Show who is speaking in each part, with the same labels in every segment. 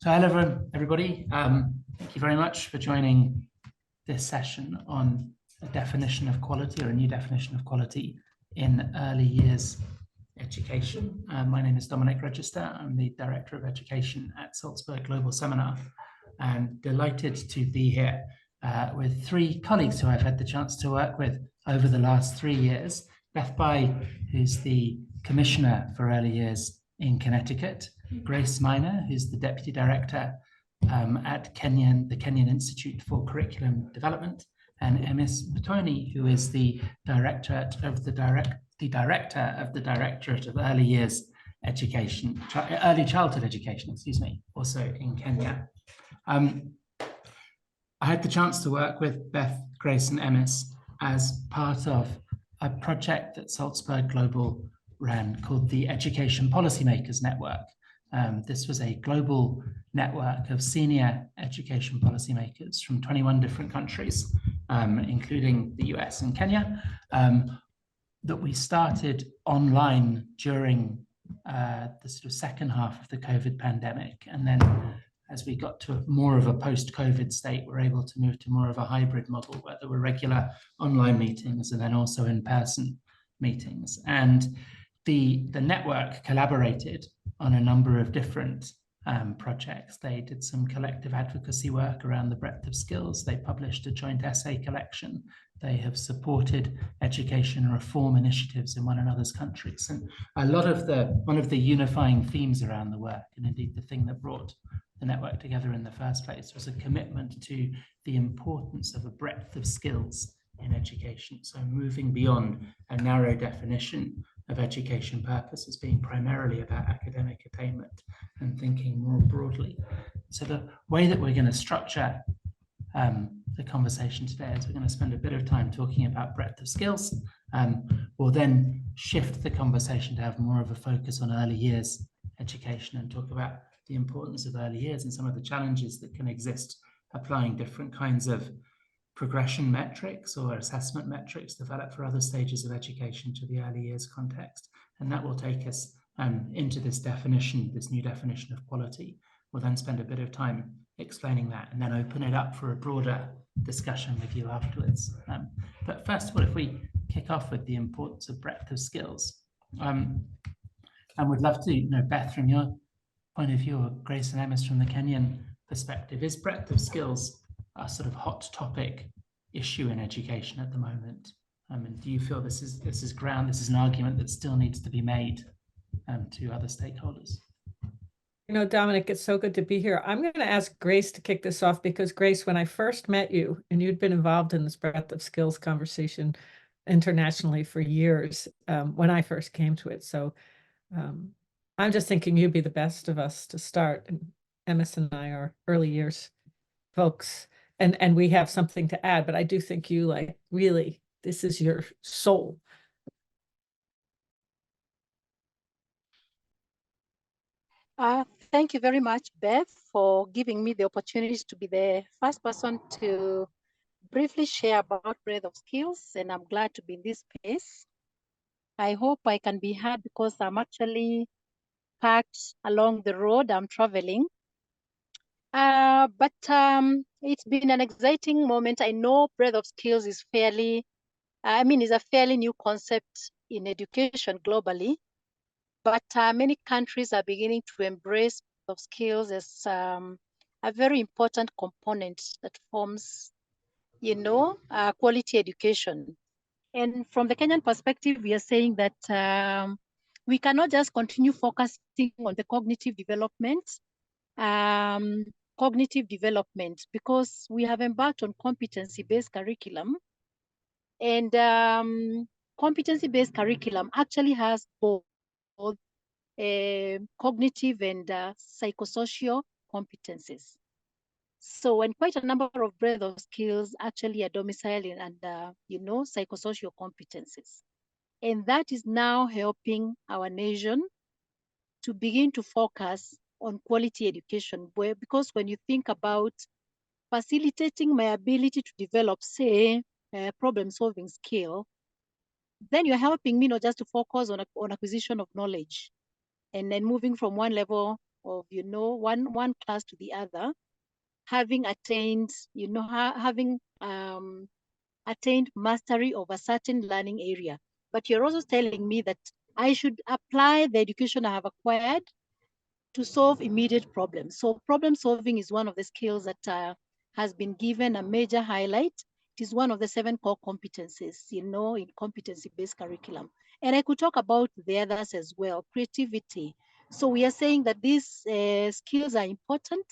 Speaker 1: So hello everybody. Thank you very much for joining this session on a definition of quality, or a new definition of quality in early years education. My name is Dominic Register. I'm the Director of Education at Salzburg Global Seminar, and delighted to be here with three colleagues who I've had the chance to work with over the last 3 years. Beth Bai, who's the Commissioner for Early Years in Connecticut, Grace Minor, who's the Deputy Director at the Kenyan Institute for Curriculum Development, and Emis Mutoni, who is the Director of the Directorate of Early Years Education, Early Childhood Education, excuse me, also in Kenya. I had the chance to work with Beth, Grace, and Emis as part of a project that Salzburg Global ran called the Education Policymakers Network. This was a global network of senior education policymakers from 21 different countries, including the US and Kenya, that we started online during the sort of second half of the COVID pandemic. And then as we got to more of a post-COVID state, we're able to move to more of a hybrid model where there were regular online meetings and then also in-person meetings. And the network collaborated on a number of different projects. They did some collective advocacy work around the breadth of skills. They published a joint essay collection. They have supported education reform initiatives in one another's countries. And one of the unifying themes around the work, and indeed the thing that brought the network together in the first place, was a commitment to the importance of a breadth of skills in education. So moving beyond a narrow definition of education purpose as being primarily about academic attainment and thinking more broadly. So the way that we're going to structure the conversation today is we're going to spend a bit of time talking about breadth of skills. We'll then shift the conversation to have more of a focus on early years education and talk about the importance of early years and some of the challenges that can exist applying different kinds of progression metrics or assessment metrics developed for other stages of education to the early years context. And that will take us into this definition, this new definition of quality. We'll then spend a bit of time explaining that and then open it up for a broader discussion with you afterwards. But first of all, if we kick off with the importance of breadth of skills, and we'd love to know, Beth, from your point of view, or Grace and Emis from the Kenyan perspective, is breadth of skills a sort of hot topic issue in education at the moment? And do you feel this is an argument that still needs to be made to other stakeholders?
Speaker 2: You know, Dominic, it's so good to be here. I'm going to ask Grace to kick this off because, Grace, when I first met you, and you'd been involved in this breadth of skills conversation internationally for years when I first came to it. So I'm just thinking you'd be the best of us to start. And Emis and I are early years folks. And we have something to add, but I do think you, like, really, this is your soul.
Speaker 3: Thank you very much, Beth, for giving me the opportunity to be the first person to briefly share about breadth of skills, and I'm glad to be in this space. I hope I can be heard because I'm actually parked along the road. I'm traveling. But it's been an exciting moment. I know breadth of skills is is a fairly new concept in education globally, but many countries are beginning to embrace breadth of skills as a very important component that forms, quality education. And from the Kenyan perspective, we are saying that we cannot just continue focusing on the cognitive development, because we have embarked on competency-based curriculum, and competency-based curriculum actually has both cognitive and psychosocial competencies. So, and quite a number of breadth of skills actually are domiciled in psychosocial competencies, and that is now helping our nation to begin to focus on quality education, because when you think about facilitating my ability to develop, say, problem-solving skill, then you're helping me not just to focus on acquisition of knowledge and then moving from one level of, one class to the other, having attained, having attained mastery of a certain learning area. But you're also telling me that I should apply the education I have acquired to solve immediate problems. So problem solving is one of the skills that has been given a major highlight. It is one of the 7 core competencies, in competency-based curriculum. And I could talk about the others as well, creativity. So we are saying that these skills are important,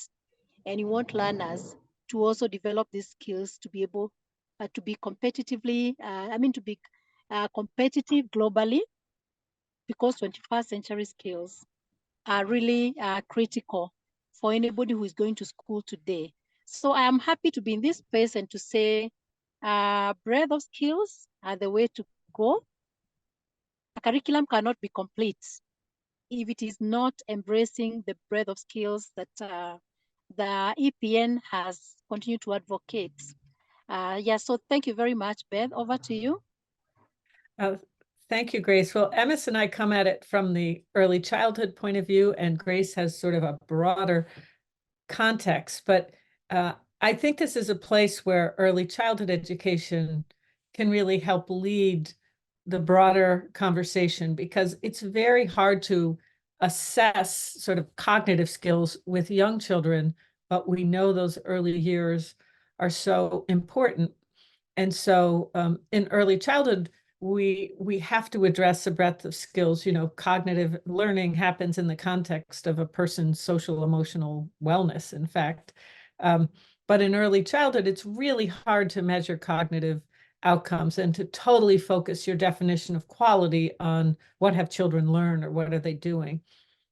Speaker 3: and you want learners to also develop these skills to be able to be competitively, competitive globally, because 21st century skills are really critical for anybody who is going to school today. So I am happy to be in this space and to say breadth of skills are the way to go. A curriculum cannot be complete if it is not embracing the breadth of skills that the EPN has continued to advocate. So thank you very much, Beth. Over to you.
Speaker 2: Thank you, Grace. Well, Emis and I come at it from the early childhood point of view, and Grace has sort of a broader context. But I think this is a place where early childhood education can really help lead the broader conversation, because it's very hard to assess sort of cognitive skills with young children, but we know those early years are so important. And so in early childhood, we have to address the breadth of skills. Cognitive learning happens in the context of a person's social emotional wellness, in fact. But in early childhood, it's really hard to measure cognitive outcomes and to totally focus your definition of quality on what have children learned or what are they doing.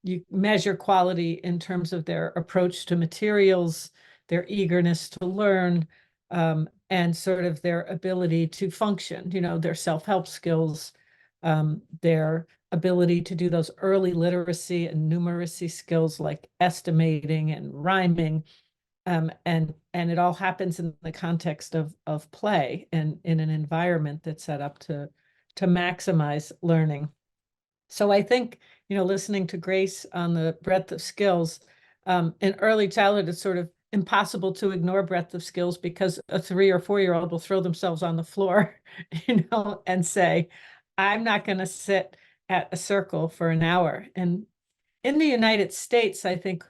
Speaker 2: You measure quality in terms of their approach to materials, their eagerness to learn, and sort of their ability to function, their self-help skills, their ability to do those early literacy and numeracy skills like estimating and rhyming. And it all happens in the context of play and in an environment that's set up to maximize learning. So I think, listening to Grace on the breadth of skills, in early childhood, it's sort of impossible to ignore breadth of skills, because a 3 or 4-year-old will throw themselves on the floor, and say, I'm not going to sit at a circle for an hour. And in the United States, I think,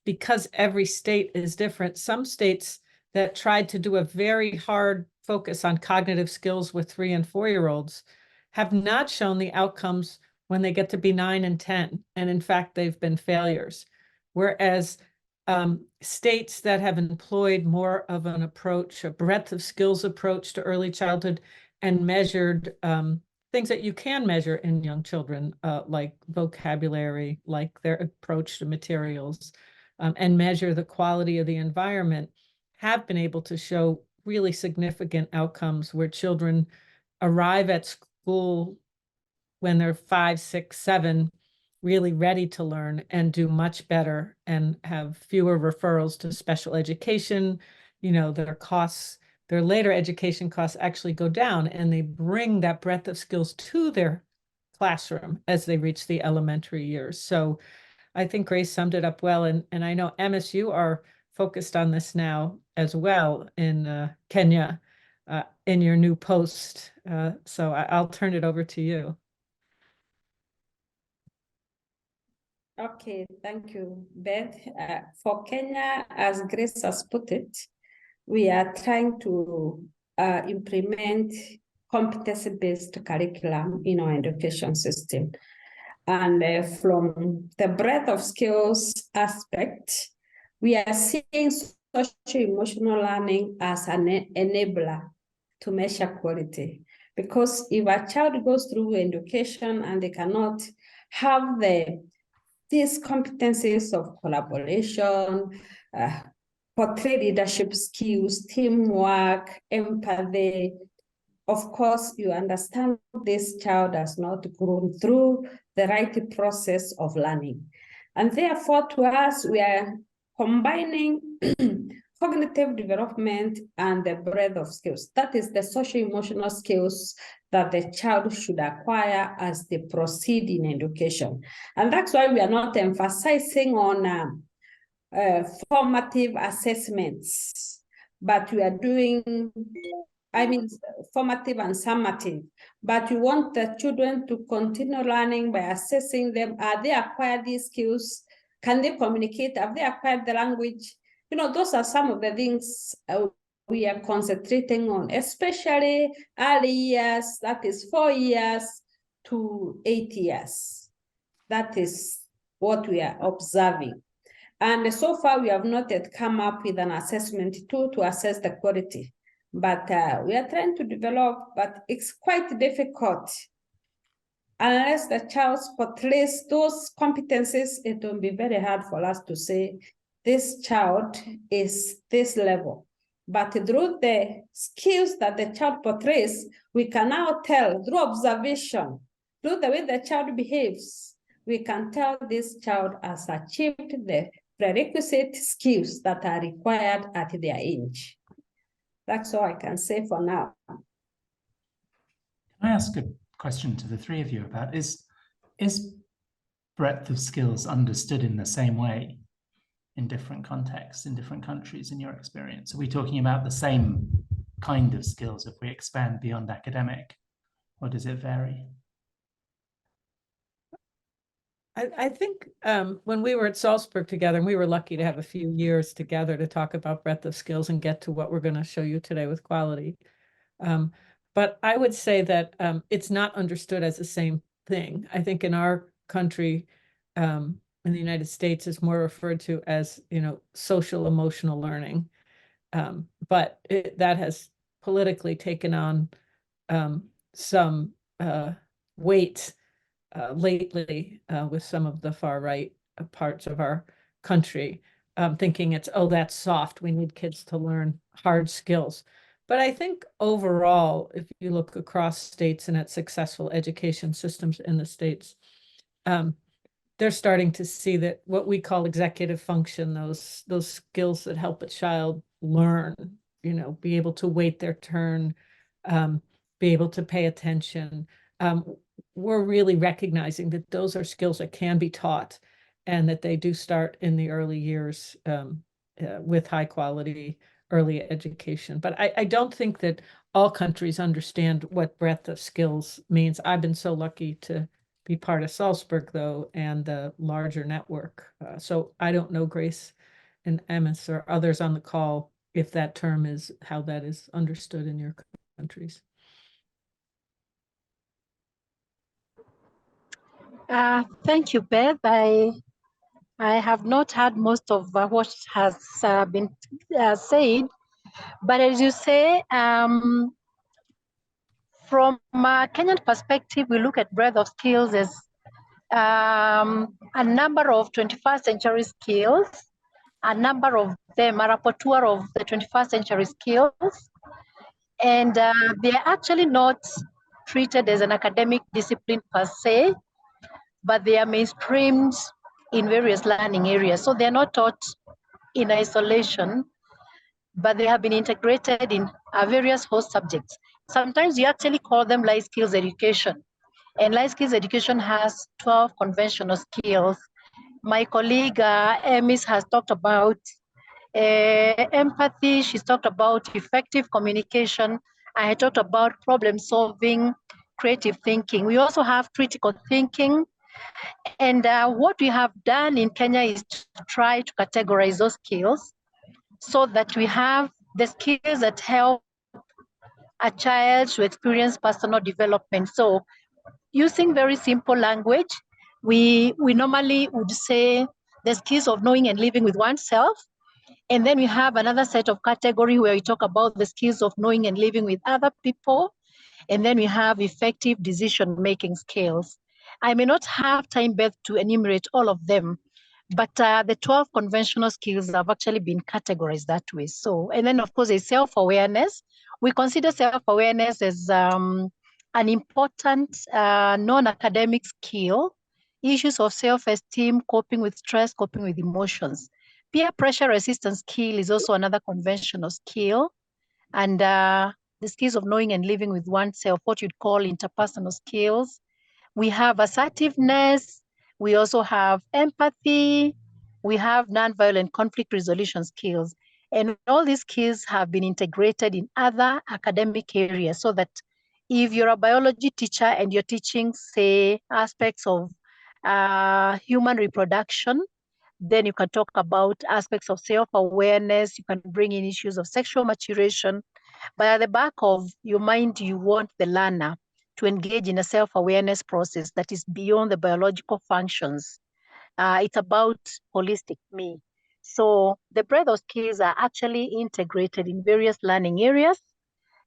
Speaker 2: because every state is different, some states that tried to do a very hard focus on cognitive skills with 3 and 4-year-olds have not shown the outcomes when they get to be 9 and 10. And in fact, they've been failures. Whereas states that have employed more of an approach, a breadth of skills approach to early childhood, and measured things that you can measure in young children, like vocabulary, like their approach to materials, and measure the quality of the environment, have been able to show really significant outcomes where children arrive at school when they're 5, 6, 7, really ready to learn and do much better and have fewer referrals to special education. Their later education costs actually go down, and they bring that breadth of skills to their classroom as they reach the elementary years. So I think Grace summed it up well. And I know, Emis, you are focused on this now as well in Kenya, in your new post. So I'll turn it over to you.
Speaker 4: Okay, thank you, Beth. For Kenya, as Grace has put it, we are trying to implement competency-based curriculum in our education system. And from the breadth of skills aspect, we are seeing social-emotional learning as an enabler to measure quality. Because if a child goes through education and they cannot have these competencies of collaboration, portray leadership skills, teamwork, empathy, of course, you understand this child has not grown through the right process of learning. And therefore, to us, we are combining cognitive development, and the breadth of skills. That is the social-emotional skills that the child should acquire as they proceed in education. And that's why we are not emphasizing on formative assessments, but we are doing, formative and summative, but we want the children to continue learning by assessing them. Are they acquired these skills? Can they communicate? Have they acquired the language? Those are some of the things we are concentrating on, especially early years, that is 4 years to 8 years. That is what we are observing. And so far, we have not yet come up with an assessment tool to assess the quality. But we are trying to develop, but it's quite difficult. Unless the child portrays those competencies, it will be very hard for us to say, this child is this level. But through the skills that the child portrays, we can now tell through observation, through the way the child behaves, we can tell this child has achieved the prerequisite skills that are required at their age. That's all I can say for now.
Speaker 1: Can I ask a question to the three of you about, is breadth of skills understood in the same way in different contexts, in different countries, in your experience? Are we talking about the same kind of skills if we expand beyond academic, or does it vary?
Speaker 2: I think when we were at Salzburg together, and we were lucky to have a few years together to talk about breadth of skills and get to what we're going to show you today with quality. But I would say that it's not understood as the same thing. I think in our country, in the United States, is more referred to as, social emotional learning. But that has politically taken on some weight lately with some of the far right parts of our country, thinking it's, oh, that's soft. We need kids to learn hard skills. But I think overall, if you look across states and at successful education systems in the states, they're starting to see that what we call executive function, those skills that help a child learn, be able to wait their turn, be able to pay attention. We're really recognizing that those are skills that can be taught and that they do start in the early years with high quality early education. But I don't think that all countries understand what breadth of skills means. I've been so lucky to be part of Salzburg, though, and the larger network. So I don't know, Grace and Emmis or others on the call, if that term is how that is understood in your countries.
Speaker 3: Thank you, Beth. I have not heard most of what has been said, but as you say, from a Kenyan perspective, we look at breadth of skills as a number of 21st century skills. A number of them are a rapporteur of the 21st century skills, and they're actually not treated as an academic discipline per se, but they are mainstreamed in various learning areas. So they're not taught in isolation, but they have been integrated in various host subjects. Sometimes you actually call them life skills education. And life skills education has 12 conventional skills. My colleague Emis has talked about empathy. She's talked about effective communication. I talked about problem solving, creative thinking. We also have critical thinking. And what we have done in Kenya is to try to categorize those skills so that we have the skills that help a child to experience personal development. So using very simple language, we normally would say the skills of knowing and living with oneself. And then we have another set of category where we talk about the skills of knowing and living with other people. And then we have effective decision-making skills. I may not have time, Beth, to enumerate all of them, but the 12 conventional skills have actually been categorized that way. So, and then of course, there's self-awareness. We consider self-awareness as an important non-academic skill. Issues of self-esteem, coping with stress, coping with emotions. peer pressure resistance skill is also another conventional skill. And the skills of knowing and living with oneself, what you'd call interpersonal skills. We have assertiveness. We also have empathy. We have nonviolent conflict resolution skills. And all these skills have been integrated in other academic areas so that if you're a biology teacher and you're teaching, say, aspects of human reproduction, then you can talk about aspects of self-awareness. You can bring in issues of sexual maturation. But at the back of your mind, you want the learner to engage in a self-awareness process that is beyond the biological functions. It's about holistic me. So the breadth of skills are actually integrated in various learning areas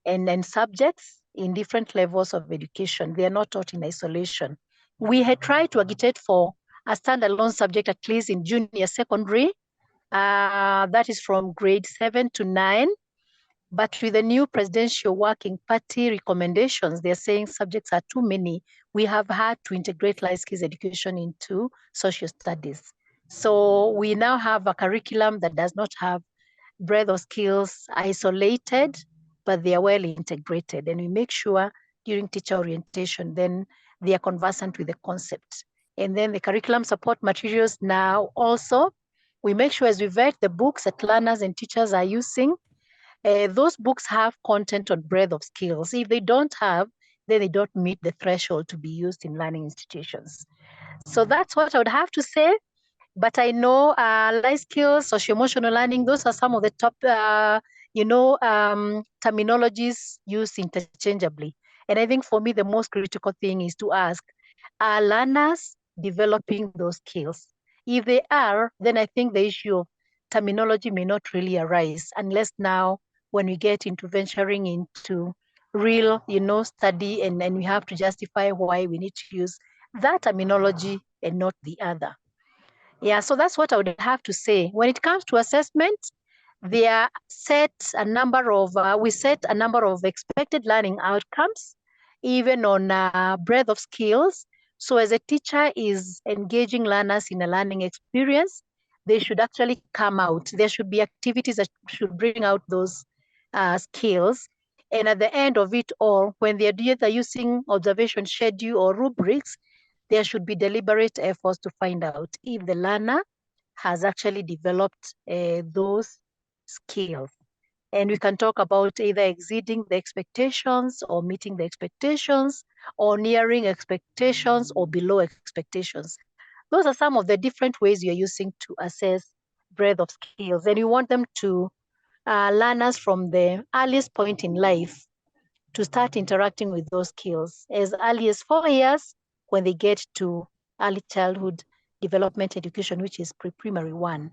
Speaker 3: and subjects in different levels of education. They are not taught in isolation. We had tried to agitate for a standalone subject, at least in junior secondary, that is from grade 7 to 9. But with the new presidential working party recommendations, they're saying subjects are too many. We have had to integrate life skills education into social studies. So we now have a curriculum that does not have breadth of skills isolated, but they are well integrated. And we make sure during teacher orientation, then they are conversant with the concept. And then the curriculum support materials now also, we make sure as we vet the books that learners and teachers are using, those books have content on breadth of skills. If they don't have, then they don't meet the threshold to be used in learning institutions. So that's what I would have to say. But I know life skills, socio-emotional learning, those are some of the top, terminologies used interchangeably. And I think for me, the most critical thing is to ask, are learners developing those skills? If they are, then I think the issue of terminology may not really arise unless now when we get into venturing into real, study and we have to justify why we need to use that terminology and not the other. Yeah, so that's what I would have to say. When it comes to assessment, we set a number of expected learning outcomes, even on breadth of skills. So as a teacher is engaging learners in a learning experience, they should actually come out. There should be activities that should bring out those skills. And at the end of it all, when they're either using observation schedule or rubrics, there should be deliberate efforts to find out if the learner has actually developed those skills. And we can talk about either exceeding the expectations or meeting the expectations or nearing expectations or below expectations. Those are some of the different ways you're using to assess breadth of skills. And you want them to learners from the earliest point in life to start interacting with those skills as early as 4 years when they get to early childhood development education, which is pre-primary 1.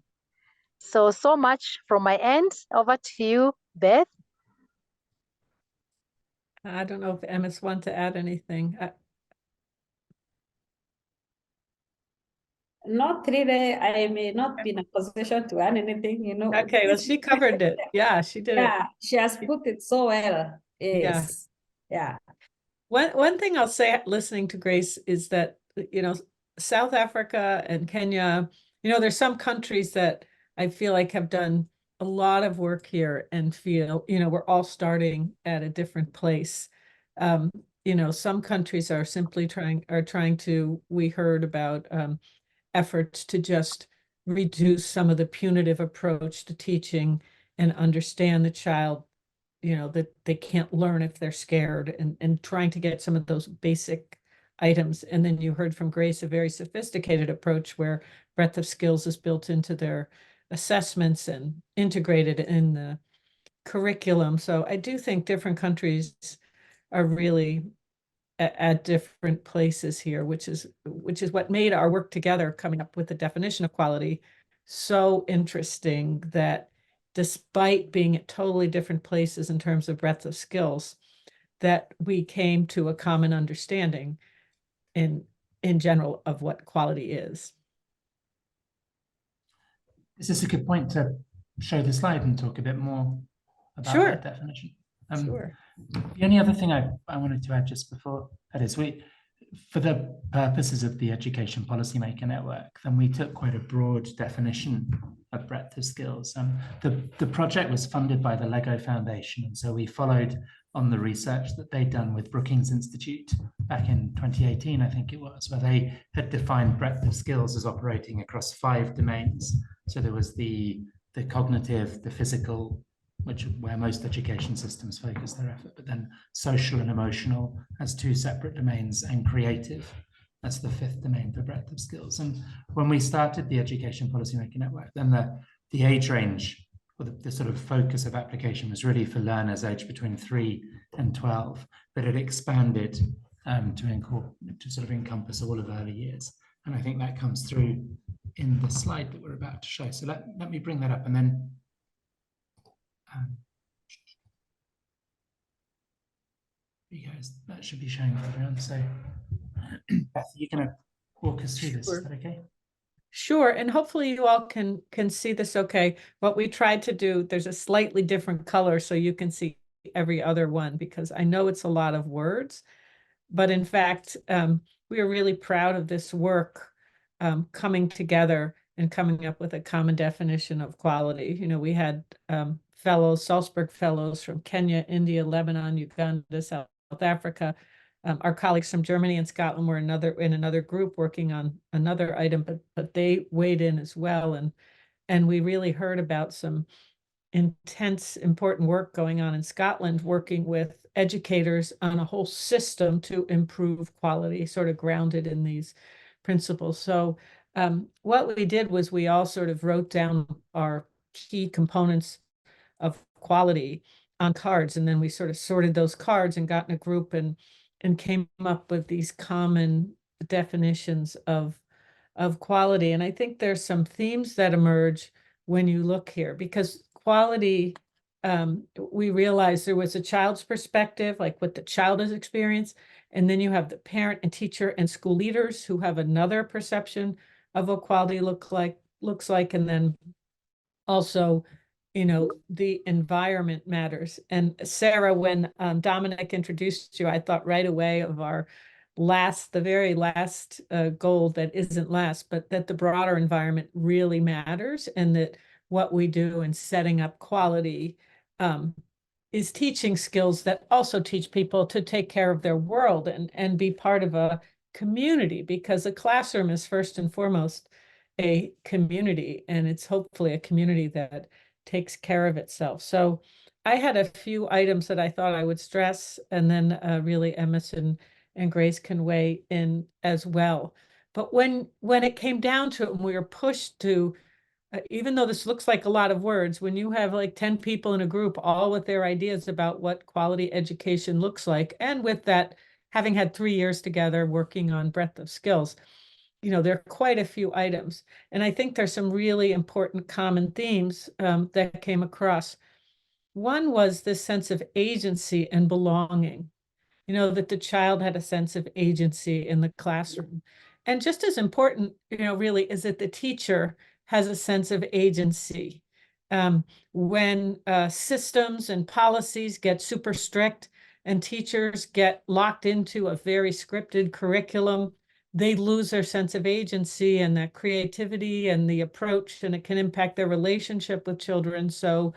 Speaker 3: So much from my end. Over to you, Beth.
Speaker 2: I don't know if Emmis wants to add anything.
Speaker 4: Not really. I may not be in a position to add anything,
Speaker 2: Okay, well, she covered it. Yeah, she did it.
Speaker 4: Yeah, she has put it so well. Yes. Yeah.
Speaker 2: One thing I'll say, listening to Grace, is that, South Africa and Kenya, there's some countries that I feel like have done a lot of work here and feel, we're all starting at a different place. Some countries are simply trying to, we heard about efforts to just reduce some of the punitive approach to teaching and understand the child, that they can't learn if they're scared, and trying to get some of those basic items. And then you heard from Grace a very sophisticated approach where breadth of skills is built into their assessments and integrated in the curriculum. So I do think different countries are really at different places here, which is what made our work together coming up with the definition of quality so interesting, that despite being at totally different places in terms of breadth of skills, that we came to a common understanding in general of what quality is.
Speaker 1: Is this a good point to show the slide and talk a bit more about
Speaker 2: Sure.
Speaker 1: that definition?
Speaker 2: Sure.
Speaker 1: The only other thing I wanted to add just before that is for the purposes of the Education Policymaker Network, then we took quite a broad definition of breadth of skills. The project was funded by the Lego Foundation, and so we followed on the research that they'd done with Brookings Institute back in 2018, I think it was, where they had defined breadth of skills as operating across 5 domains. So there was the cognitive, the physical, where most education systems focus their effort, but then social and emotional as 2 separate domains, and creative, that's the 5th domain for breadth of skills. And when we started the Education Policymaker Network, then the age range, or the sort of focus of application, was really for learners aged between 3 and 12, but it expanded to sort of encompass all of early years. And I think that comes through in the slide that we're about to show. So let me bring that up, and then you guys, that should be showing for everyone. So Beth, you're going to walk us through this.
Speaker 2: Sure.
Speaker 1: Is that okay?
Speaker 2: Sure, and hopefully you all can see this okay. What we tried to do, there's a slightly different color so you can see every other one, because I know it's a lot of words, but in fact, we are really proud of this work coming together and coming up with a common definition of quality. You know, we had fellows, Salzburg fellows from Kenya, India, Lebanon, Uganda, South Africa. Our colleagues from Germany and Scotland were in another group working on another item, but they weighed in as well. And we really heard about some intense, important work going on in Scotland, working with educators on a whole system to improve quality, sort of grounded in these principles. So what we did was we all sort of wrote down our key components of quality on cards, and then we sort of sorted those cards and got in a group and came up with these common definitions of quality. And I think there's some themes that emerge when you look here, because quality, we realized there was a child's perspective, like what the child has experienced, and then you have the parent and teacher and school leaders who have another perception of what quality looks like, and then also, you know, the environment matters. And Sarah, when Dominic introduced you, I thought right away of the very last goal that isn't last, but that the broader environment really matters, and that what we do in setting up quality is teaching skills that also teach people to take care of their world and be part of a community, because a classroom is first and foremost a community, and it's hopefully a community that takes care of itself. So I had a few items that I thought I would stress, and then really Emerson and Grace can weigh in as well. But when it came down to it, and we were pushed to, even though this looks like a lot of words, when you have like 10 people in a group, all with their ideas about what quality education looks like, and with that, having had 3 years together working on breadth of skills, you know, there are quite a few items. And I think there's some really important common themes that came across. One was this sense of agency and belonging, you know, that the child had a sense of agency in the classroom. And just as important, you know, really, is that the teacher has a sense of agency. When systems and policies get super strict and teachers get locked into a very scripted curriculum, they lose their sense of agency and that creativity and the approach, and it can impact their relationship with children. So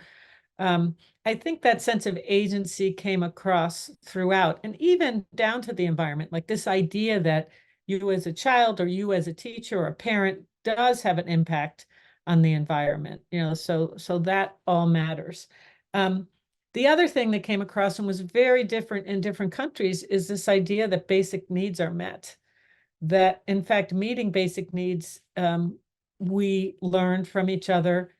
Speaker 2: I think that sense of agency came across throughout, and even down to the environment, like this idea that you as a child or you as a teacher or a parent does have an impact on the environment, you know, so that all matters. The other thing that came across and was very different in different countries is this idea that basic needs are met, that in fact meeting basic needs, we learned from each other,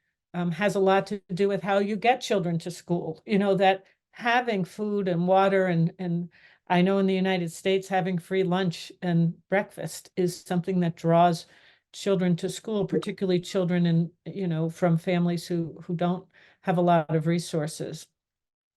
Speaker 2: has a lot to do with how you get children to school, you know, that having food and water, and I know in the United States having free lunch and breakfast is something that draws children to school, particularly children in, you know, from families who don't have a lot of resources.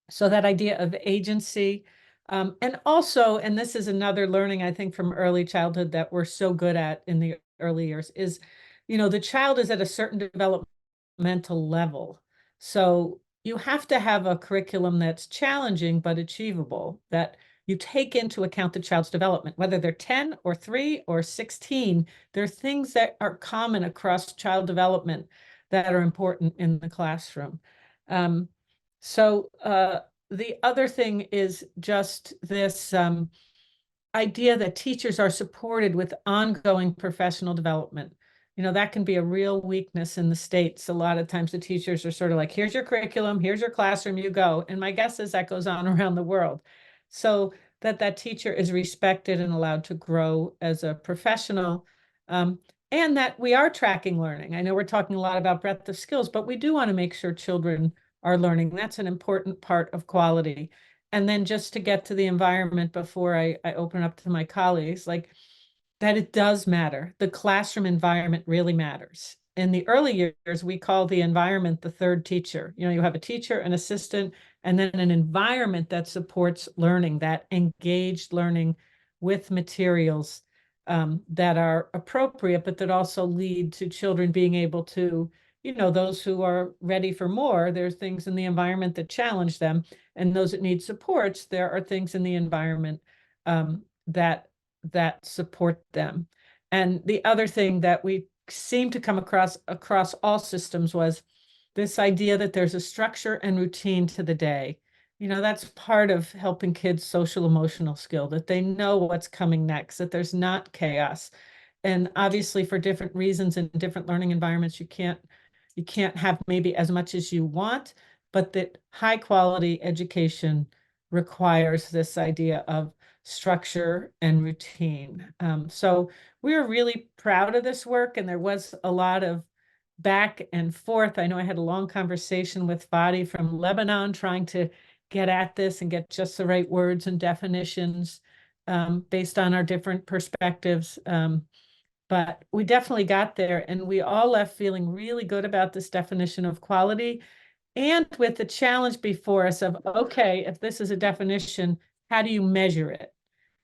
Speaker 2: So that idea of agency, and also, and this is another learning, I think, from early childhood that we're so good at in the early years, is, you know, the child is at a certain developmental level. So you have to have a curriculum that's challenging but achievable, that you take into account the child's development, whether they're 10 or 3 or 16. There are things that are common across child development that are important in the classroom. The other thing is just this idea that teachers are supported with ongoing professional development. That can be a real weakness in the States. A lot of times the teachers are sort of like, here's your curriculum, here's your classroom, you go. And my guess is that goes on around the world. So that teacher is respected and allowed to grow as a professional, and that we are tracking learning. I know we're talking a lot about breadth of skills, but we do want to make sure children are learning. That's an important part of quality. And then just to get to the environment before I open up to my colleagues, like that it does matter. The classroom environment really matters. In the early years, we call the environment the third teacher. You have a teacher, an assistant, and then an environment that supports learning, that engaged learning with materials that are appropriate, but that also lead to children being able to, those who are ready for more, there's things in the environment that challenge them. And those that need supports, there are things in the environment that support them. And the other thing that we seem to come across all systems was this idea that there's a structure and routine to the day. That's part of helping kids' social emotional skill, that they know what's coming next, that there's not chaos. And obviously for different reasons in different learning environments, you can't have maybe as much as you want, but that high quality education requires this idea of structure and routine. So we were really proud of this work, and there was a lot of back and forth. I know I had a long conversation with Fadi from Lebanon trying to get at this and get just the right words and definitions based on our different perspectives. But we definitely got there, and we all left feeling really good about this definition of quality, and with the challenge before us of, okay, if this is a definition, how do you measure it?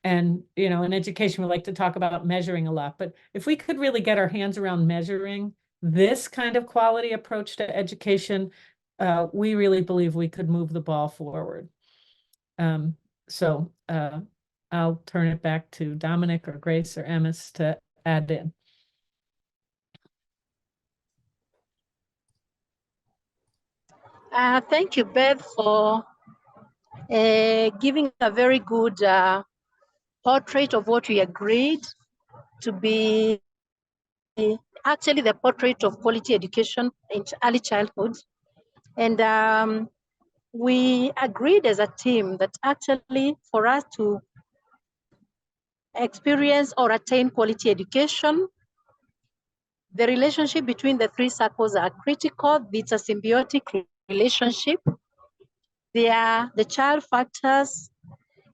Speaker 2: And, in education, we like to talk about measuring a lot, but if we could really get our hands around measuring this kind of quality approach to education, we really believe we could move the ball forward. So I'll turn it back to Dominic or Grace or Emmis to add in.
Speaker 3: Thank you, Beth, for giving a very good portrait of what we agreed to be actually the portrait of quality education in early childhood. And we agreed as a team that actually for us to experience or attain quality education, the relationship between the three circles are critical. It's a symbiotic relationship. They are the child factors,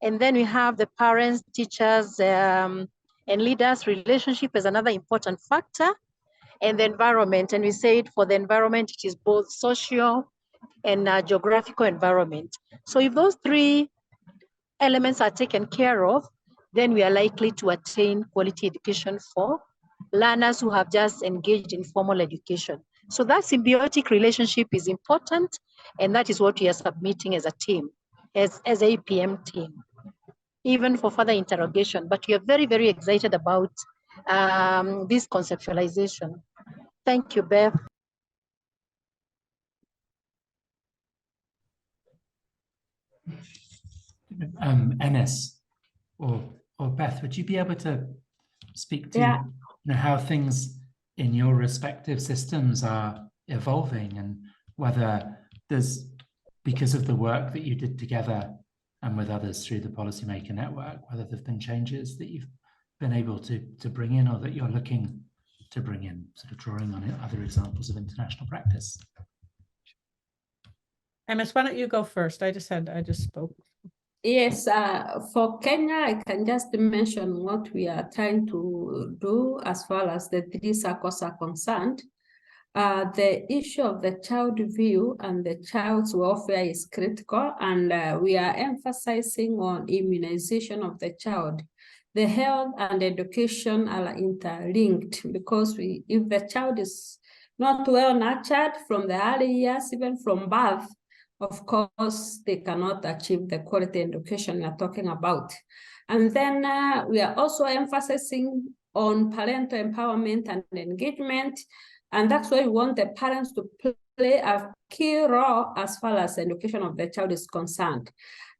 Speaker 3: and then we have the parents, teachers, and leaders relationship as another important factor, and the environment. And we said for the environment, it is both social and geographical environment. So if those three elements are taken care of, then we are likely to attain quality education for learners who have just engaged in formal education. So that symbiotic relationship is important, and that is what we are submitting as a team, as APM team, even for further interrogation. But we are very, very excited about this conceptualization. Thank you, Beth.
Speaker 1: Ennis or Beth, would you be able to speak to how things in your respective systems are evolving, and whether there's, because of the work that you did together and with others through the Policymaker Network, whether there have been changes that you've been able to bring in, or that you're looking to bring in, sort of drawing on other examples of international practice?
Speaker 2: Emmis, why don't you go first? I just spoke.
Speaker 4: Yes, for Kenya, I can just mention what we are trying to do as far as the three circles are concerned. The issue of the child view and the child's welfare is critical, and we are emphasizing on immunization of the child. The health and education are interlinked, because if the child is not well nurtured from the early years, even from birth, of course, they cannot achieve the quality education we are talking about. And then we are also emphasizing on parental empowerment and engagement. And that's why we want the parents to play a key role as far as education of the child is concerned.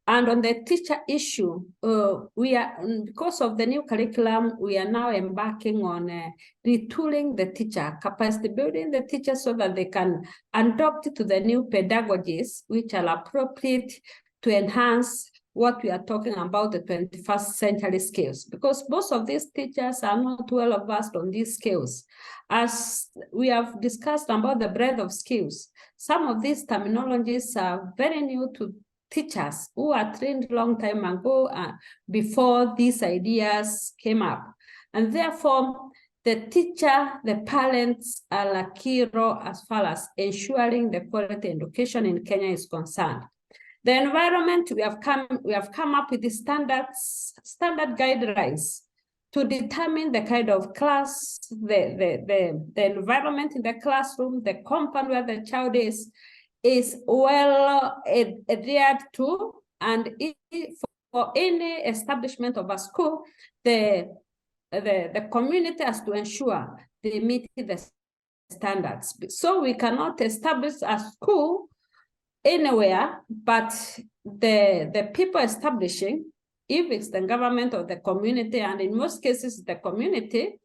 Speaker 4: And on the teacher issue, because of the new curriculum, we are now embarking on retooling the teacher, capacity building the teacher so that they can adopt to the new pedagogies, which are appropriate to enhance what we are talking about, the 21st century skills, because most of these teachers are not well versed on these skills. As we have discussed about the breadth of skills, some of these terminologies are very new to teachers who are trained long time ago before these ideas came up. And therefore, the teacher, the parents are a key role as far as ensuring the quality education in Kenya is concerned. The environment, we have come up with the standard guidelines to determine the kind of class, the environment in the classroom, the compound where the child is well adhered to, and for any establishment of a school, the community has to ensure they meet the standards. So we cannot establish a school anywhere, but the people establishing, if it's the government or the community, and in most cases the community,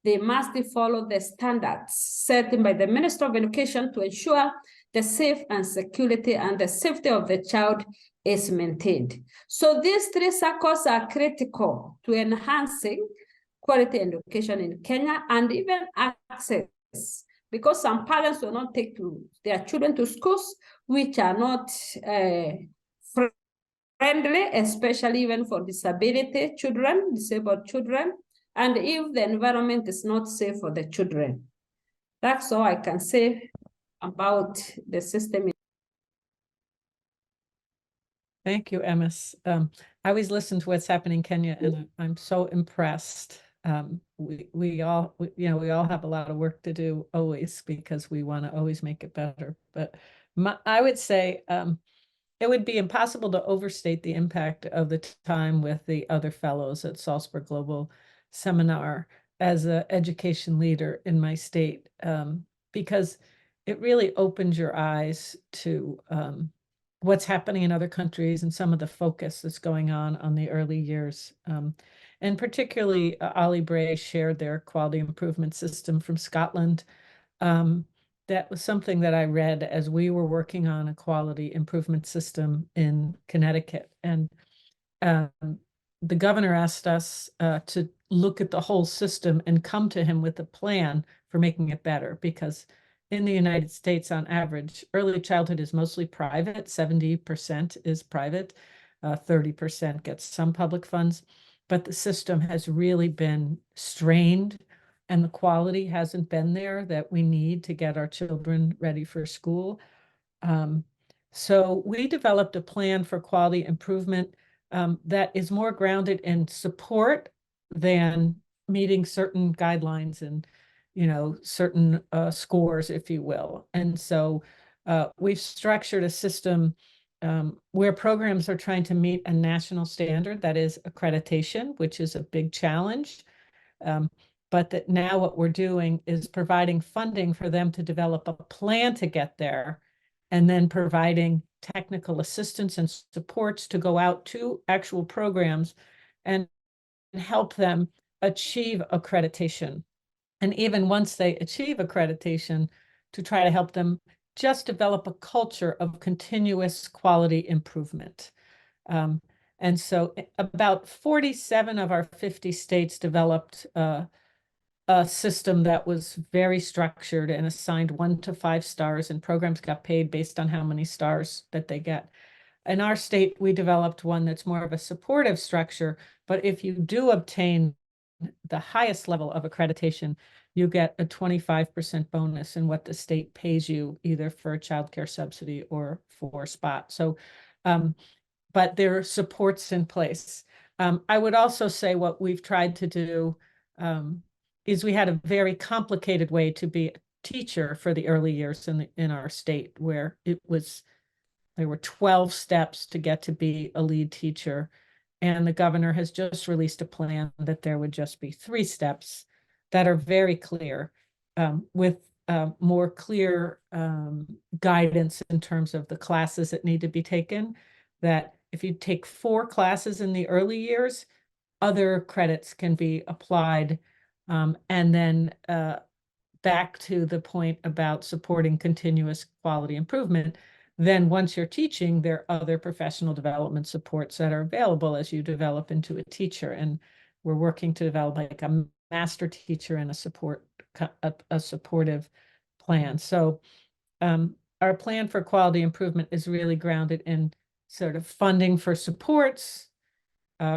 Speaker 4: they must follow the standards set by the Minister of Education to ensure the safe and security and the safety of the child is maintained. So these three circles are critical to enhancing quality education in Kenya and even access, because some parents will not take their children to schools which are not friendly, especially even for disabled children, and if the environment is not safe for the children. That's all I can say about the system.
Speaker 2: Thank you, Emis. I always listen to what's happening in Kenya, and I'm so impressed. We all have a lot of work to do always, because we want to always make it better. But I would say it would be impossible to overstate the impact of the time with the other fellows at Salzburg Global Seminar as an education leader in my state, because it really opens your eyes to what's happening in other countries and some of the focus that's going on the early years. And particularly Ollie Bray shared their quality improvement system from Scotland. That was something that I read as we were working on a quality improvement system in Connecticut. And the governor asked us to look at the whole system and come to him with a plan for making it better, because in the United States, on average, early childhood is mostly private. 70% is private, 30% gets some public funds, but the system has really been strained, and the quality hasn't been there that we need to get our children ready for school. So we developed a plan for quality improvement that is more grounded in support than meeting certain guidelines and certain scores, if you will. And so we've structured a system where programs are trying to meet a national standard, that is accreditation, which is a big challenge. But that now what we're doing is providing funding for them to develop a plan to get there, and then providing technical assistance and supports to go out to actual programs and help them achieve accreditation. And even once they achieve accreditation, to try to help them just develop a culture of continuous quality improvement. And so about 47 of our 50 states developed a system that was very structured and assigned 1 to 5 stars, and programs got paid based on how many stars that they get. In our state, we developed one that's more of a supportive structure, but if you do obtain the highest level of accreditation, you get a 25% bonus in what the state pays you, either for a childcare subsidy or for spot. So, but there are supports in place. I would also say what we've tried to do is we had a very complicated way to be a teacher for the early years in our state, where it was there were 12 steps to get to be a lead teacher. And the governor has just released a plan that there would just be 3 steps that are very clear, with more clear guidance in terms of the classes that need to be taken, that if you take 4 classes in the early years, other credits can be applied. And then back to the point about supporting continuous quality improvement, then once you're teaching, there are other professional development supports that are available as you develop into a teacher. And we're working to develop like a master teacher and a supportive plan. So our plan for quality improvement is really grounded in sort of funding for supports,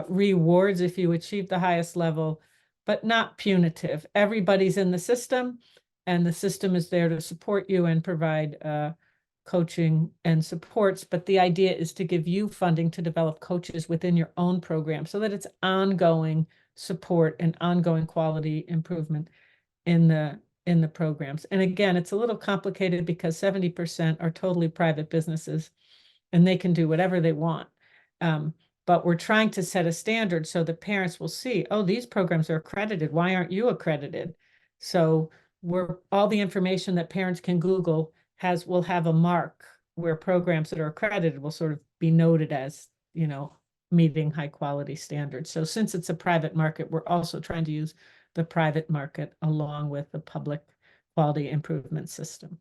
Speaker 2: rewards if you achieve the highest level, but not punitive. Everybody's in the system, and the system is there to support you and provide coaching and supports. But the idea is to give you funding to develop coaches within your own program so that it's ongoing support and ongoing quality improvement in the programs. And again, it's a little complicated because 70% are totally private businesses and they can do whatever they want. But we're trying to set a standard so that parents will see, oh, these programs are accredited. Why aren't you accredited? So all the information that parents can Google will have a mark where programs that are accredited will sort of be noted as, meeting high quality standards. So since it's a private market, we're also trying to use the private market along with the public quality improvement system.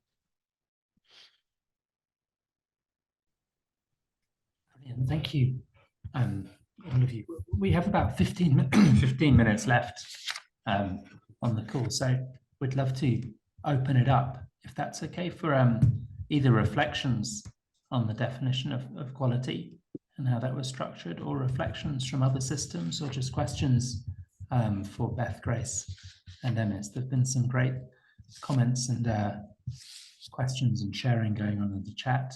Speaker 1: Brilliant. Thank you, all of you. We have about 15 minutes left on the call, so we'd love to open it up, if that's okay, for either reflections on the definition of quality and how that was structured, or reflections from other systems, or just questions for Beth, Grace, and Emmis. There've been some great comments and questions and sharing going on in the chat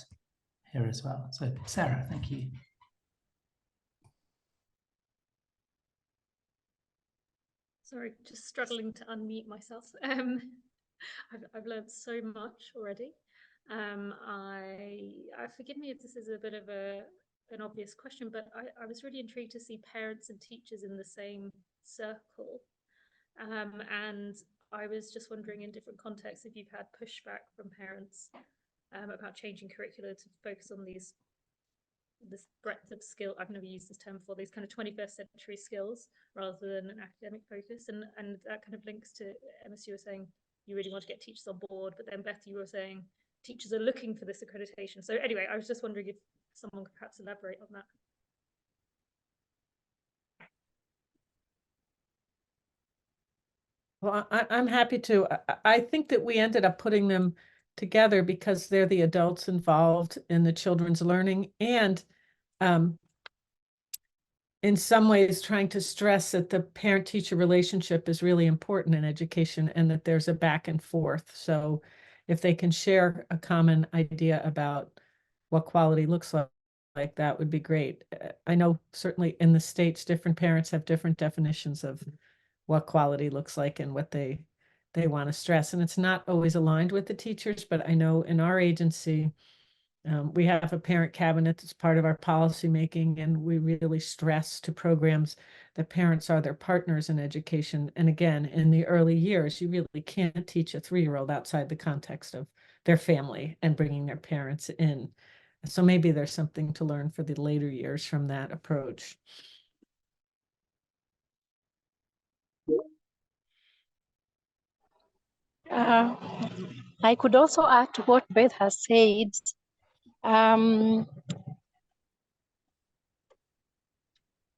Speaker 1: here as well. So Sarah, thank you.
Speaker 5: Sorry, just struggling to unmute myself. I've learned so much already. Forgive me if this is a bit of an obvious question, but I was really intrigued to see parents and teachers in the same circle. And I was just wondering, in different contexts, if you've had pushback from parents about changing curricula to focus on this breadth of skill. I've never used this term before, these kind of 21st century skills rather than an academic focus. And that kind of links to Emmis, you were saying you really want to get teachers on board, but then Beth, you were saying teachers are looking for this accreditation. So anyway, I was just wondering if someone could perhaps elaborate on that.
Speaker 2: Well, I'm happy to. I think that we ended up putting them together because they're the adults involved in the children's learning, and in some ways trying to stress that the parent-teacher relationship is really important in education and that there's a back and forth. So if they can share a common idea about what quality looks like that would be great. I know certainly in the States, different parents have different definitions of what quality looks like and what they want to stress. And it's not always aligned with the teachers, but I know in our agency, we have a parent cabinet that's part of our policy making, and we really stress to programs that parents are their partners in education. And again, in the early years, you really can't teach a 3-year-old outside the context of their family and bringing their parents in. So maybe there's something to learn for the later years from that approach.
Speaker 3: I could also add to what Beth has said.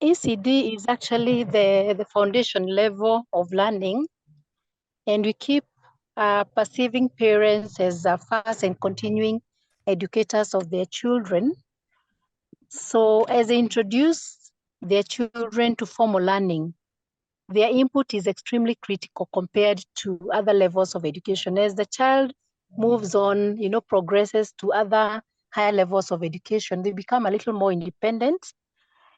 Speaker 3: ECD is actually the foundation level of learning, and we keep perceiving parents as first and continuing educators of their children. So as they introduce their children to formal learning, their input is extremely critical compared to other levels of education. As the child moves on, progresses to other higher levels of education, they become a little more independent,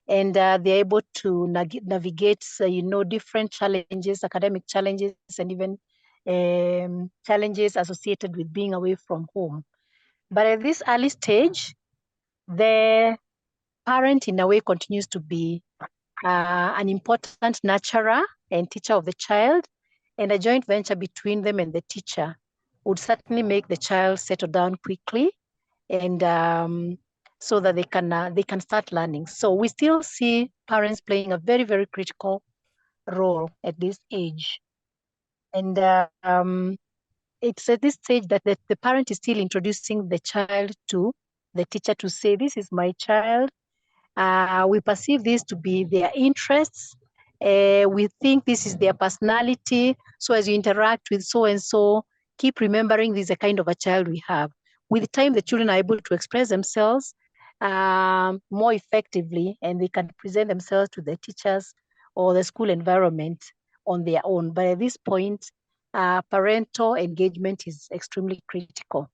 Speaker 3: and they're able to navigate, different challenges, academic challenges, and even challenges associated with being away from home. But at this early stage, the parent in a way continues to be an important nurturer and teacher of the child, and a joint venture between them and the teacher would certainly make the child settle down quickly, and so that they can start learning. So we still see parents playing a very, very critical role at this age. And it's at this stage that the parent is still introducing the child to the teacher to say, this is my child. We perceive this to be their interests. We think this is their personality. So as you interact with so-and-so, keep remembering this is a kind of a child we have. With time, the children are able to express themselves more effectively, and they can present themselves to the teachers or the school environment on their own. But at this point, parental engagement is extremely critical.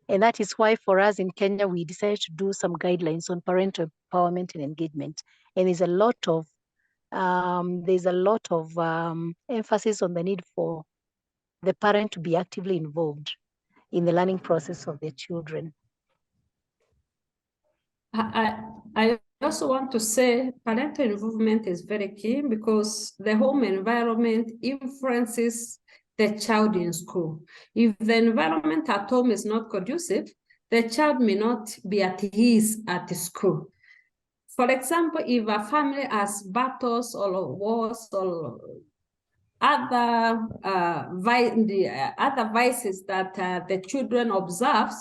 Speaker 3: And that is why for us in Kenya, we decided to do some guidelines on parental empowerment and engagement. And there's a lot of emphasis on the need for the parent to be actively involved in the learning process of their children.
Speaker 4: I also want to say parental involvement is very key because the home environment influences the child in school. If the environment at home is not conducive, the child may not be at ease at the school. For example, if a family has battles or wars or other other vices that the children observes,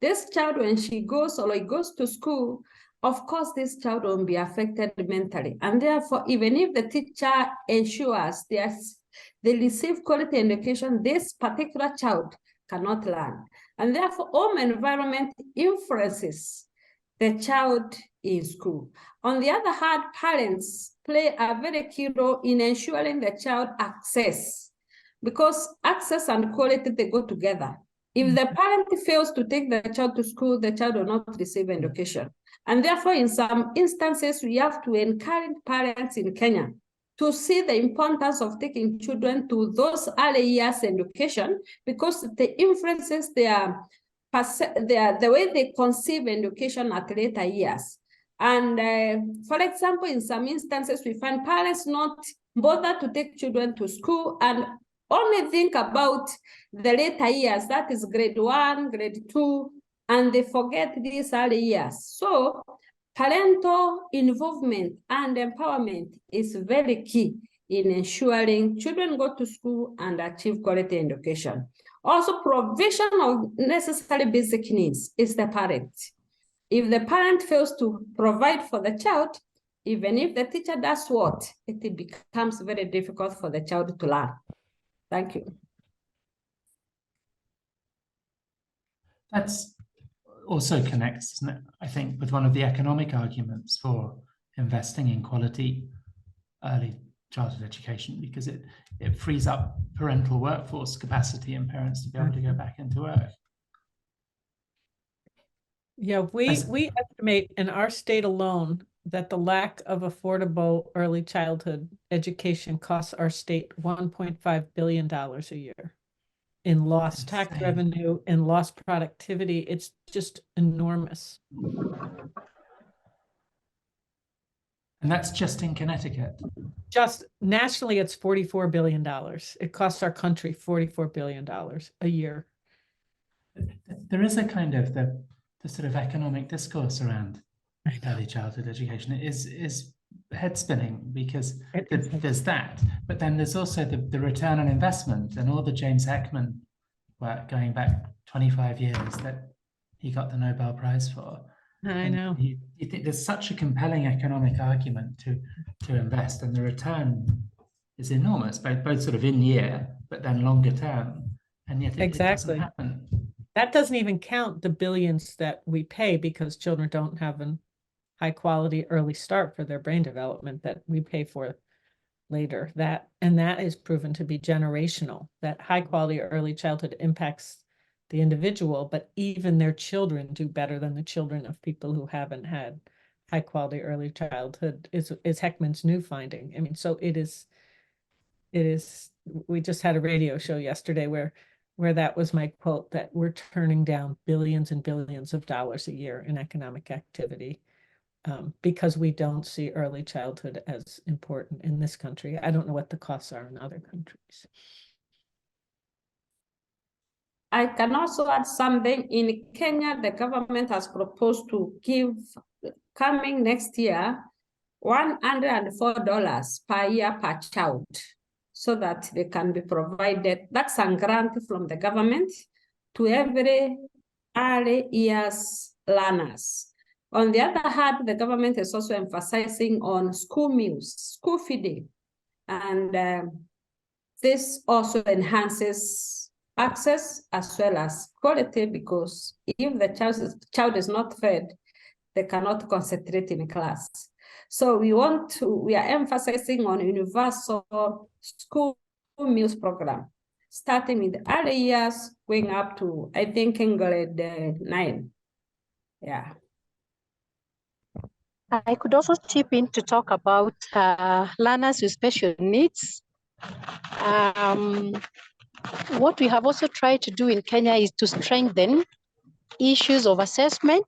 Speaker 4: this child, when she goes or he goes to school, of course, this child won't be affected mentally. And therefore, even if the teacher ensures they receive quality education, this particular child cannot learn. And therefore, home environment influences the child in school. On the other hand, parents play a very key role in ensuring the child access, because access and quality, they go together. If the parent fails to take the child to school, the child will not receive education. And therefore, in some instances, we have to encourage parents in Kenya to see the importance of taking children to those early years education, because the influences the way they conceive education at later years. And for example, in some instances, we find parents not bother to take children to school and only think about the later years, that is grade 1, grade 2, and they forget these early years. So parental involvement and empowerment is very key in ensuring children go to school and achieve quality education. Also, provision of necessary basic needs is the parent. If the parent fails to provide for the child, even if the teacher does what, it becomes very difficult for the child to learn. Thank you.
Speaker 1: That's also connects, doesn't it, I think, with one of the economic arguments for investing in quality early childhood education, because it frees up parental workforce capacity and parents to be able to go back into work.
Speaker 2: Yeah, we estimate in our state alone that the lack of affordable early childhood education costs our state $1.5 billion a year in lost tax revenue and lost productivity. It's just enormous.
Speaker 1: And that's just in Connecticut.
Speaker 2: Just nationally, it's $44 billion. It costs our country $44 billion a year.
Speaker 1: There is a kind of the sort of economic discourse around early childhood education is head spinning, because there's that, but then there's also the return on investment and all the James Heckman work going back 25 years that he got the Nobel Prize for.
Speaker 2: I know.
Speaker 1: You think there's such a compelling economic argument to invest, and the return is enormous, both sort of in year, but then longer term, and yet it doesn't happen.
Speaker 2: That doesn't even count the billions that we pay because children don't have a high quality early start for their brain development that we pay for later. That is proven to be generational, that high quality early childhood impacts the individual, but even their children do better than the children of people who haven't had high quality early childhood is Heckman's new finding. I mean, so it is, we just had a radio show yesterday where where that was my quote, that we're turning down billions and billions of dollars a year in economic activity because we don't see early childhood as important in this country. I don't know what the costs are in other countries.
Speaker 4: I can also add something. In Kenya, the government has proposed to give, coming next year, $104 per year per child, so that they can be provided. That's a grant from the government to every early years learners. On the other hand, the government is also emphasizing on school meals, school feeding, and this also enhances access as well as quality, because if the child is not fed, they cannot concentrate in class. So we are emphasizing on universal school meals program, starting in the early years, going up to, I think, in grade 9. Yeah.
Speaker 3: I could also chip in to talk about learners with special needs. What we have also tried to do in Kenya is to strengthen issues of assessment,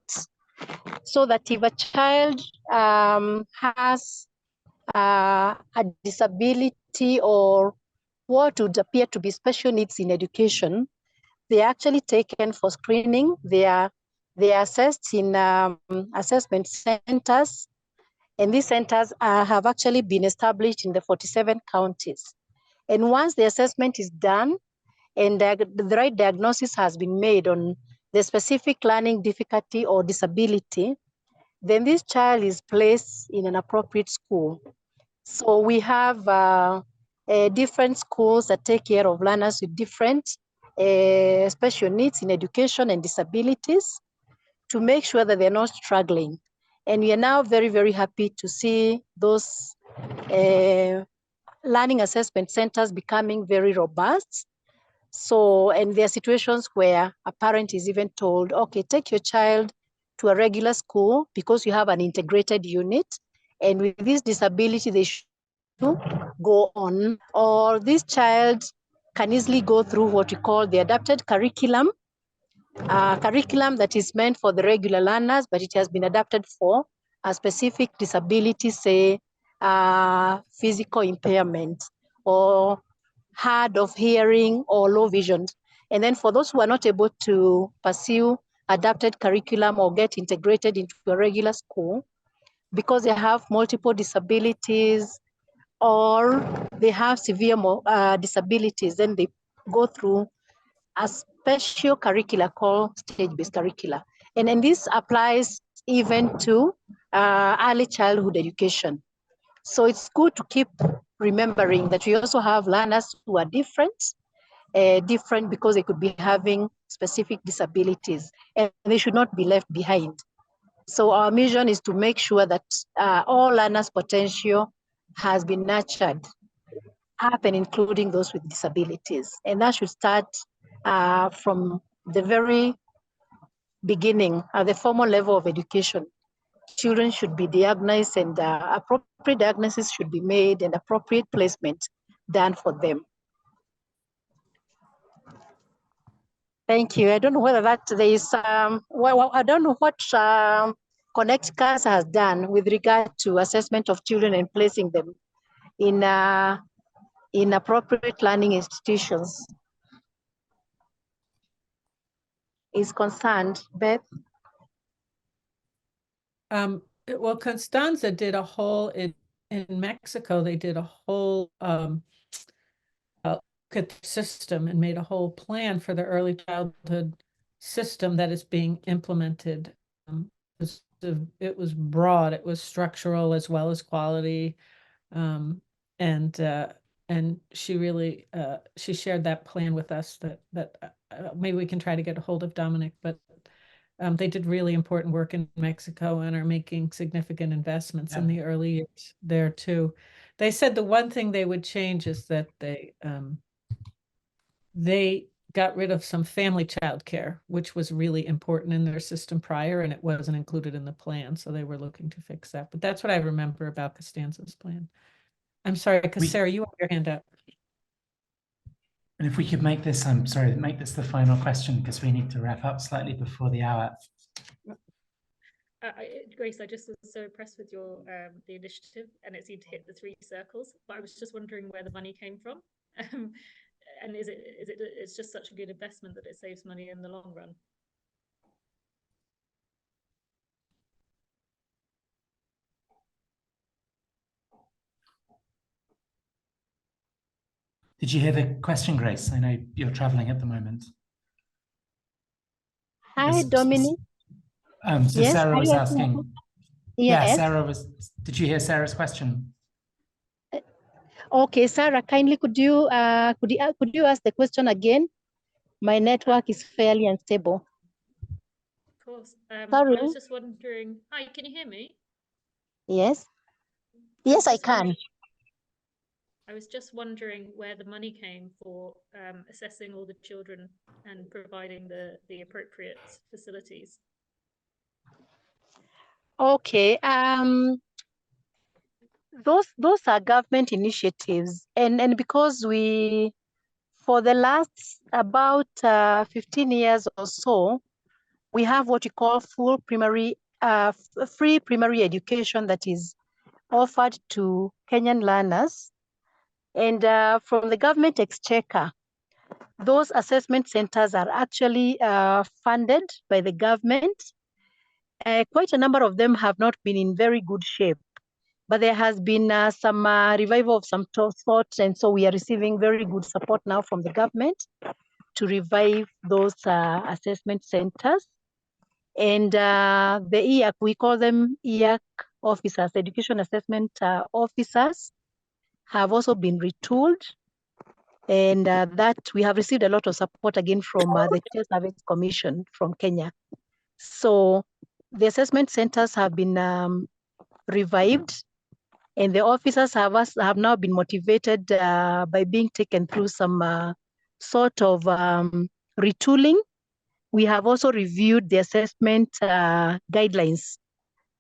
Speaker 3: so that if a child has a disability or what would appear to be special needs in education, they are actually taken for screening. They are assessed in assessment centers, and these centers have actually been established in the 47 counties. And once the assessment is done and the right diagnosis has been made on the specific learning difficulty or disability, then this child is placed in an appropriate school. So we have different schools that take care of learners with different special needs in education and disabilities, to make sure that they're not struggling. And we are now very, very happy to see those learning assessment centers becoming very robust. So, and there are situations where a parent is even told, okay, take your child to a regular school because you have an integrated unit, and with this disability, they should go on, or this child can easily go through what we call the adapted curriculum, curriculum that is meant for the regular learners, but it has been adapted for a specific disability, say physical impairment or hard of hearing or low vision. And then for those who are not able to pursue adapted curriculum or get integrated into a regular school because they have multiple disabilities or they have severe disabilities, then they go through a special curricula called stage-based curricula. And then this applies even to early childhood education. So it's good to keep remembering that we also have learners who are different because they could be having specific disabilities, and they should not be left behind. So our mission is to make sure that all learners' potential has been nurtured up, and including those with disabilities. And that should start from the very beginning, at the formal level of education. Children should be diagnosed, and appropriate diagnosis should be made and appropriate placement done for them. Thank you. I don't know whether that there is, well, I don't know what Connecticut has done with regard to assessment of children and placing them in appropriate learning institutions. Is concerned, Beth?
Speaker 2: Well, Constanza did a whole, in Mexico, they did a whole look at the system and made a whole plan for the early childhood system that is being implemented. It was broad, it was structural as well as quality. And she really, she shared that plan with us that maybe we can try to get a hold of Dominic, but they did really important work in Mexico and are making significant investments in the early years there too. They said the one thing they would change is that they got rid of some family childcare, which was really important in their system prior, and it wasn't included in the plan. So they were looking to fix that. But that's what I remember about Costanza's plan. I'm sorry, because Sarah, you have your hand up.
Speaker 1: And if we could make this, I'm sorry, make this the final question because we need to wrap up slightly before the hour.
Speaker 5: Grace, I just was so impressed with your the initiative, and it seemed to hit the 3 circles. But I was just wondering where the money came from, and it's just such a good investment that it saves money in the long run.
Speaker 1: Did you hear the question, Grace? I know you're traveling at the moment.
Speaker 3: Hi, Dominic.
Speaker 1: So
Speaker 3: Yes,
Speaker 1: Sarah
Speaker 3: are
Speaker 1: was
Speaker 3: you asking?
Speaker 1: asking. Yeah,
Speaker 3: Yes.
Speaker 1: Sarah was. Did you hear Sarah's question?
Speaker 3: Okay, Sarah, kindly could you ask the question again? My network is fairly unstable.
Speaker 5: Of course.
Speaker 3: Sorry.
Speaker 5: I was just wondering. Hi, can you hear me?
Speaker 3: Yes.
Speaker 5: was
Speaker 3: Yes, I
Speaker 5: just wondering-
Speaker 3: can.
Speaker 5: I was just wondering where the money came for assessing all the children and providing the appropriate facilities.
Speaker 3: Okay. Those are government initiatives, and because for the last about 15 years or so, we have what we call full primary, free primary education that is offered to Kenyan learners. And from the government exchequer, those assessment centers are actually funded by the government. Quite a number of them have not been in very good shape, but there has been some revival of some sorts, and so we are receiving very good support now from the government to revive those assessment centers. And the EAC, we call them EAC officers, education assessment officers, have also been retooled. And that we have received a lot of support again from the Teacher Service Commission from Kenya. So the assessment centers have been revived, and the officers have now been motivated by being taken through some sort of retooling. We have also reviewed the assessment guidelines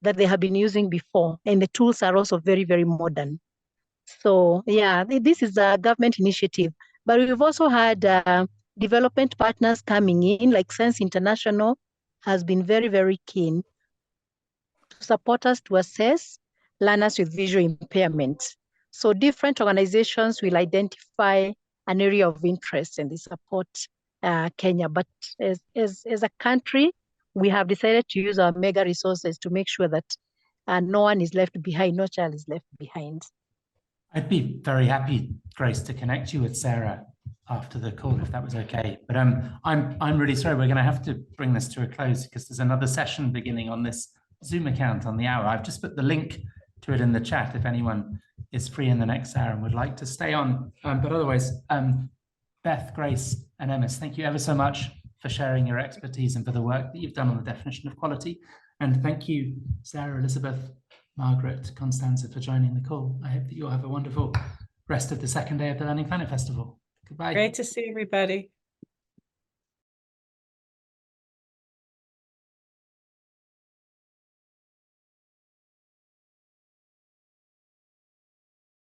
Speaker 3: that they have been using before, and the tools are also very, very modern. So yeah, this is a government initiative, but we've also had development partners coming in, like Sense International has been very, very keen to support us to assess learners with visual impairment. So different organizations will identify an area of interest and they support Kenya. But as a country, we have decided to use our mega resources to make sure that no one is left behind, no child is left behind.
Speaker 1: I'd be very happy, Grace, to connect you with Sarah after the call, if that was okay. But I'm really sorry, we're going to have to bring this to a close because there's another session beginning on this Zoom account on the hour. I've just put the link to it in the chat if anyone is free in the next hour and would like to stay on. But otherwise, Beth, Grace, and Emmis, thank you ever so much for sharing your expertise and for the work that you've done on the definition of quality. And thank you, Sarah, Elizabeth, Margaret, Constanza, for joining the call. I hope that you'll have a wonderful rest of the second day of the Learning Planet Festival. Goodbye.
Speaker 2: Great to see everybody.